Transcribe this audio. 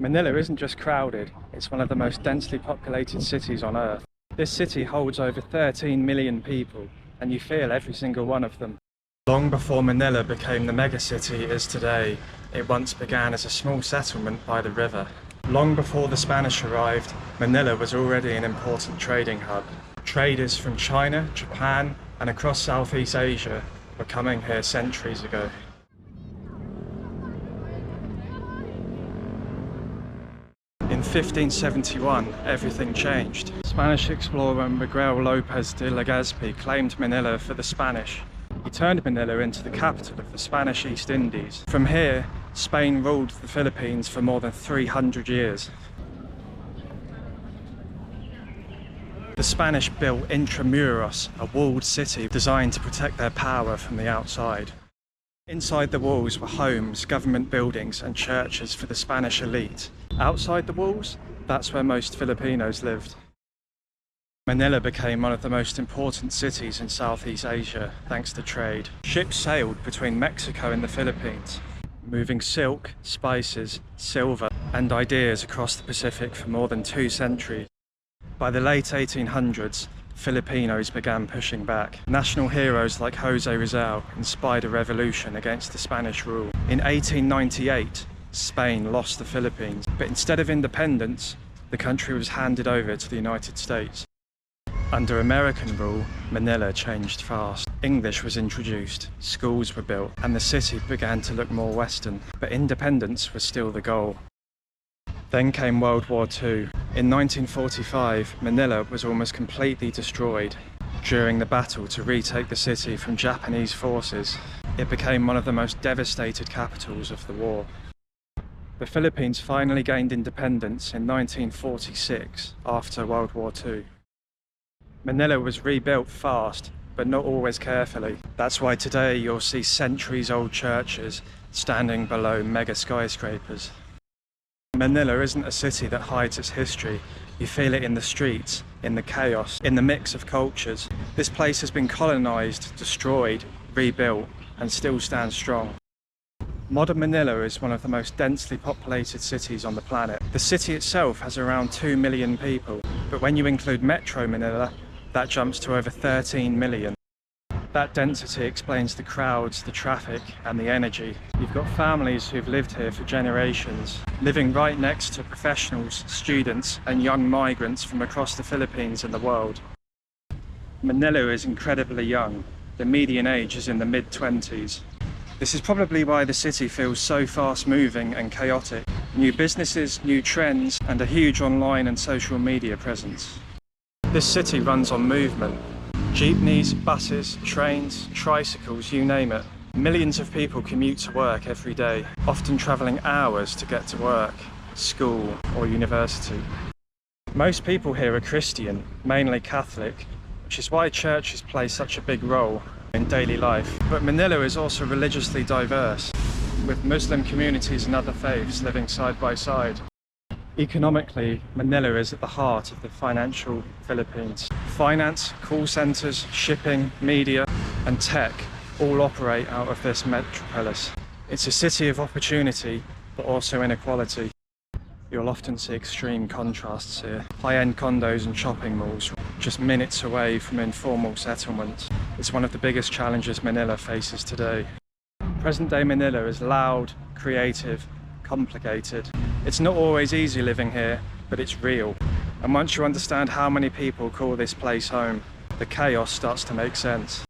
Manila isn't just crowded, it's one of the most densely populated cities on Earth. This city holds over 13 million people, and you feel every single one of them. Long before Manila became the megacity it is today, it once began as a small settlement by the river. Long before the Spanish arrived, Manila was already an important trading hub. Traders from China, Japan, and across Southeast Asia were coming here centuries ago. In 1571, everything changed. Spanish explorer Miguel López de Legazpi claimed Manila for the Spanish. He turned Manila into the capital of the Spanish East Indies. From here, Spain ruled the Philippines for more than 300 years. The Spanish built Intramuros, a walled city designed to protect their power from the outside. Inside the walls were homes, government buildings, and churches for the Spanish elite. Outside the walls, that's where most Filipinos lived. Manila became one of the most important cities in Southeast Asia thanks to trade. Ships sailed between Mexico and the Philippines, moving silk, spices, silver, and ideas across the Pacific for more than 2 centuries. By the late 1800s, Filipinos began pushing back. National heroes like Jose Rizal inspired a revolution against the Spanish rule. In 1898, Spain lost the Philippines, but instead of independence, the country was handed over to the United States. Under American rule, Manila changed fast. English was introduced, schools were built, and the city began to look more Western, but independence was still the goal. Then came World War II. In 1945, Manila was almost completely destroyed. During the battle to retake the city from Japanese forces, it became one of the most devastated capitals of the war. The Philippines finally gained independence in 1946 after World War II. Manila was rebuilt fast, but not always carefully. That's why today you'll see centuries-old churches standing below mega skyscrapers. Manila isn't a city that hides its history. You feel it in the streets, in the chaos, in the mix of cultures. This place has been colonized, destroyed, rebuilt, and still stands strong. Modern Manila is one of the most densely populated cities on the planet. The city itself has around 2 million people, but when you include Metro Manila, that jumps to over 13 million. That density explains the crowds, the traffic, and the energy. You've got families who've lived here for generations, living right next to professionals, students, and young migrants from across the Philippines and the world. Manila is incredibly young. The median age is in the mid-20s. This is probably why the city feels so fast-moving and chaotic. New businesses, new trends, and a huge online and social media presence. This city runs on movement. Jeepneys, buses, trains, tricycles, you name it. Millions of people commute to work every day, often travelling hours to get to work, school, or university. Most people here are Christian, mainly Catholic, which is why churches play such a big role in daily life. But Manila is also religiously diverse, with Muslim communities and other faiths living side by side. Economically, Manila is at the heart of the financial Philippines. Finance, call centres, shipping, media, and tech all operate out of this metropolis. It's a city of opportunity, but also inequality. You'll often see extreme contrasts here. High-end condos and shopping malls, just minutes away from informal settlements. It's one of the biggest challenges Manila faces today. Present-day Manila is loud, creative, complicated. It's not always easy living here, but it's real. And once you understand how many people call this place home, the chaos starts to make sense.